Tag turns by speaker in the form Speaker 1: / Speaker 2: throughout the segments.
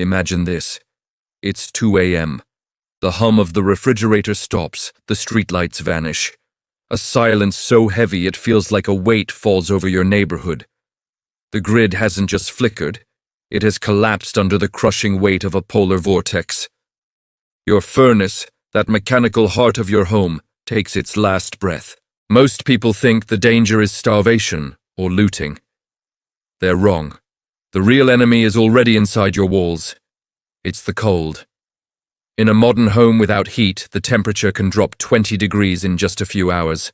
Speaker 1: Imagine this. It's 2 a.m. The hum of the refrigerator stops, the streetlights vanish. A silence so heavy it feels like a weight falls over your neighborhood. The grid hasn't just flickered, it has collapsed under the crushing weight of a polar vortex. Your furnace, that mechanical heart of your home, takes its last breath. Most people think the danger is starvation or looting. They're wrong. The real enemy is already inside your walls. It's the cold. In a modern home without heat, the temperature can drop 20 degrees in just a few hours.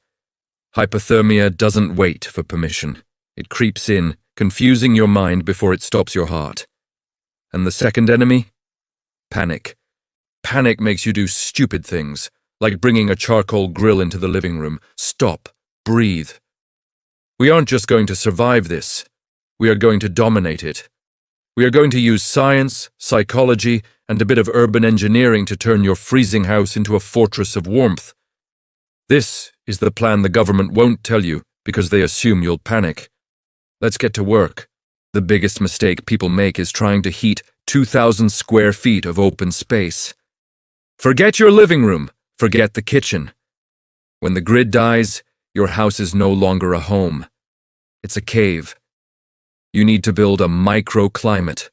Speaker 1: Hypothermia doesn't wait for permission. It creeps in, confusing your mind before it stops your heart. And the second enemy? Panic. Panic makes you do stupid things, like bringing a charcoal grill into the living room. Stop. Breathe. We aren't just going to survive this. We are going to dominate it. We are going to use science, psychology, and a bit of urban engineering to turn your freezing house into a fortress of warmth. This is the plan the government won't tell you because they assume you'll panic. Let's get to work. The biggest mistake people make is trying to heat 2,000 square feet of open space. Forget your living room. Forget the kitchen. When the grid dies, your house is no longer a home. It's a cave. You need to build a microclimate.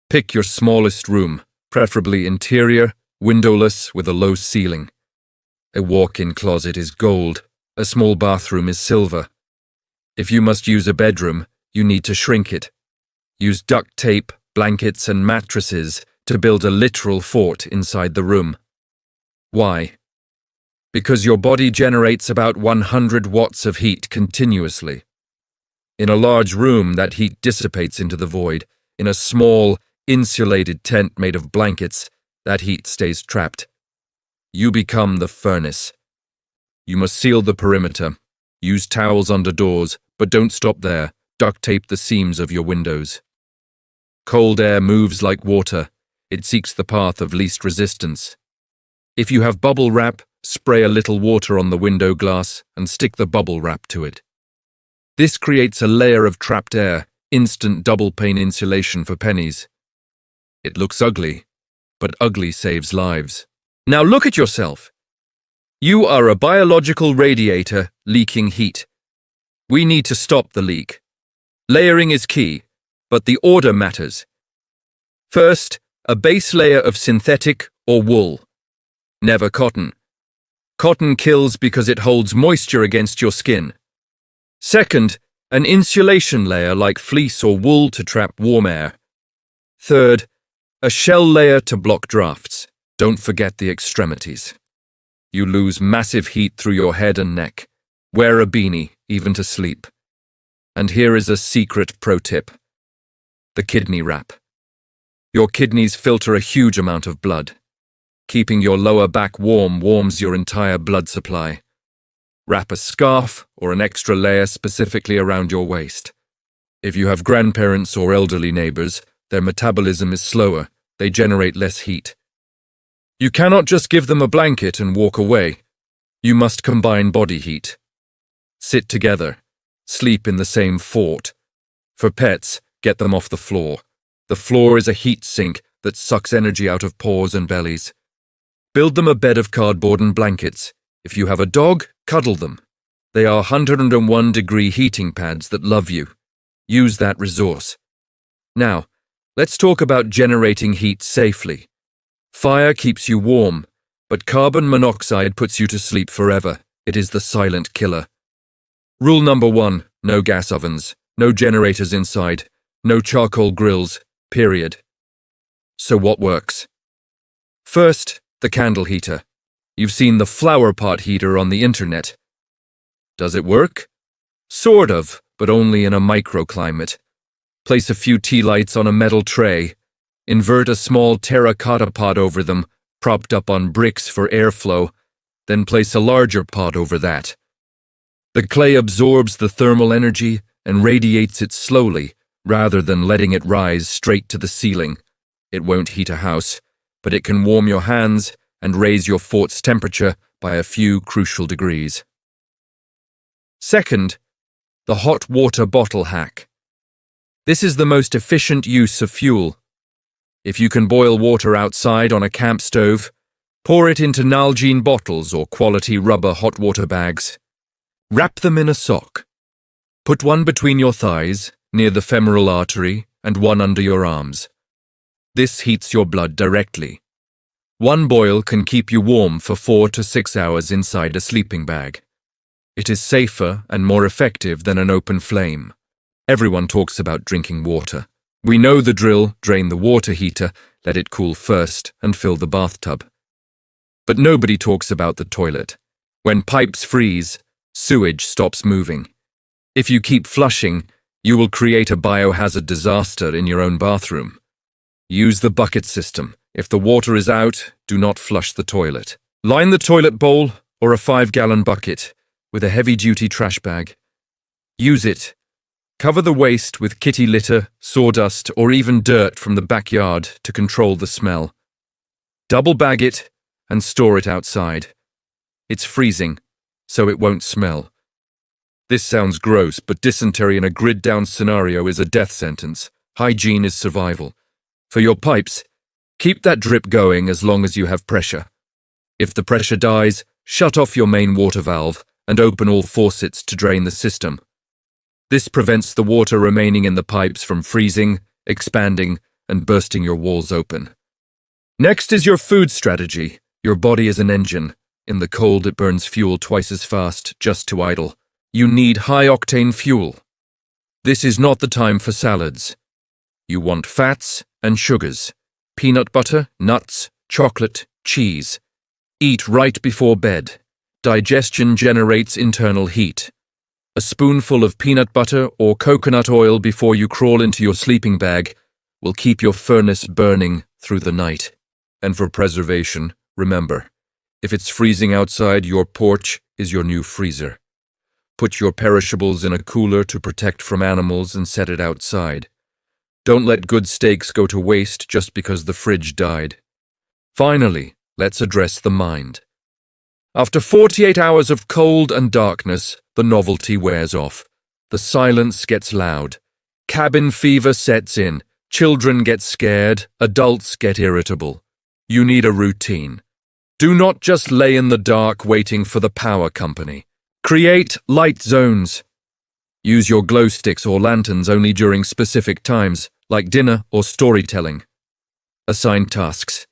Speaker 1: Pick your smallest room, preferably interior, windowless, with a low ceiling. A walk-in closet is gold. A small bathroom is silver. If you must use a bedroom, you need to shrink it. Use duct tape, blankets, and mattresses to build a literal fort inside the room. Why? Because your body generates about 100 watts of heat continuously. In a large room, that heat dissipates into the void. In a small, insulated tent made of blankets, that heat stays trapped. You become the furnace. You must seal the perimeter. Use towels under doors, but don't stop there. Duct tape the seams of your windows. Cold air moves like water. It seeks the path of least resistance. If you have bubble wrap, spray a little water on the window glass and stick the bubble wrap to it. This creates a layer of trapped air, instant double-pane insulation for pennies. It looks ugly, but ugly saves lives. Now look at yourself. You are a biological radiator leaking heat. We need to stop the leak. Layering is key, but the order matters. First, a base layer of synthetic or wool. Never cotton. Cotton kills because it holds moisture against your skin. Second, an insulation layer like fleece or wool to trap warm air. Third, a shell layer to block drafts. Don't forget the extremities. You lose massive heat through your head and neck. Wear a beanie, even to sleep. And here is a secret pro tip. The kidney wrap. Your kidneys filter a huge amount of blood. Keeping your lower back warm warms your entire blood supply. Wrap a scarf or an extra layer specifically around your waist. If you have grandparents or elderly neighbors, their metabolism is slower. They generate less heat. You cannot just give them a blanket and walk away. You must combine body heat. Sit together. Sleep in the same fort. For pets, get them off the floor. The floor is a heat sink that sucks energy out of paws and bellies. Build them a bed of cardboard and blankets. If you have a dog, cuddle them. They are 101-degree heating pads that love you. Use that resource. Now, let's talk about generating heat safely. Fire keeps you warm, but carbon monoxide puts you to sleep forever. It is the silent killer. Rule number 1, no gas ovens, no generators inside, no charcoal grills, period. So what works? First, the candle heater. You've seen the flower pot heater on the internet. Does it work? Sort of, but only in a microclimate. Place a few tea lights on a metal tray. Invert a small terracotta pot over them, propped up on bricks for airflow, then place a larger pot over that. The clay absorbs the thermal energy and radiates it slowly, rather than letting it rise straight to the ceiling. It won't heat a house, but it can warm your hands and raise your fort's temperature by a few crucial degrees. Second, the hot water bottle hack. This is the most efficient use of fuel. If you can boil water outside on a camp stove, pour it into Nalgene bottles or quality rubber hot water bags. Wrap them in a sock. Put one between your thighs, near the femoral artery, and one under your arms. This heats your blood directly. One boil can keep you warm for 4 to 6 hours inside a sleeping bag. It is safer and more effective than an open flame. Everyone talks about drinking water. We know the drill: drain the water heater, let it cool first, and fill the bathtub. But nobody talks about the toilet. When pipes freeze, sewage stops moving. If you keep flushing, you will create a biohazard disaster in your own bathroom. Use the bucket system. If the water is out, do not flush the toilet. Line the toilet bowl or a 5-gallon bucket with a heavy-duty trash bag. Use it. Cover the waste with kitty litter, sawdust, or even dirt from the backyard to control the smell. Double bag it and store it outside. It's freezing, so it won't smell. This sounds gross, but dysentery in a grid-down scenario is a death sentence. Hygiene is survival. For your pipes, keep that drip going as long as you have pressure. If the pressure dies, shut off your main water valve and open all faucets to drain the system. This prevents the water remaining in the pipes from freezing, expanding, and bursting your walls open. Next is your food strategy. Your body is an engine. In the cold, it burns fuel twice as fast just to idle. You need high-octane fuel. This is not the time for salads. You want fats and sugars, peanut butter, nuts, chocolate, cheese. Eat right before bed. Digestion generates internal heat. A spoonful of peanut butter or coconut oil before you crawl into your sleeping bag will keep your furnace burning through the night. And for preservation, remember, if it's freezing outside, your porch is your new freezer. Put your perishables in a cooler to protect from animals and set it outside. Don't let good steaks go to waste just because the fridge died. Finally, let's address the mind. After 48 hours of cold and darkness, the novelty wears off. The silence gets loud. Cabin fever sets in. Children get scared. Adults get irritable. You need a routine. Do not just lay in the dark waiting for the power company. Create light zones. Use your glow sticks or lanterns only during specific times, like dinner or storytelling. Assign tasks.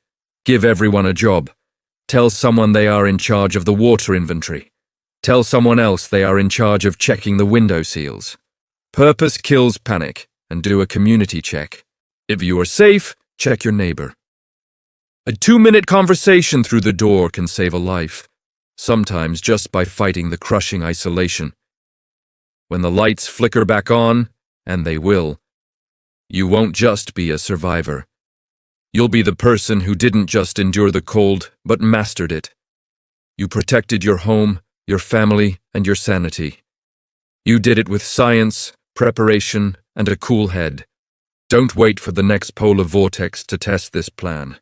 Speaker 1: Give everyone a job. Tell someone they are in charge of the water inventory. Tell someone else they are in charge of checking the window seals. Purpose kills panic, and do a community check. If you are safe, check your neighbor. A 2-minute conversation through the door can save a life, sometimes just by fighting the crushing isolation. When the lights flicker back on, and they will, you won't just be a survivor. You'll be the person who didn't just endure the cold, but mastered it. You protected your home, your family, and your sanity. You did it with science, preparation, and a cool head. Don't wait for the next polar vortex to test this plan.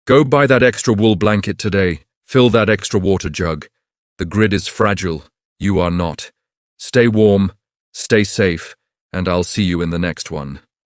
Speaker 1: Go buy that extra wool blanket today. Fill that extra water jug. The grid is fragile. You are not. Stay warm, stay safe, and I'll see you in the next one.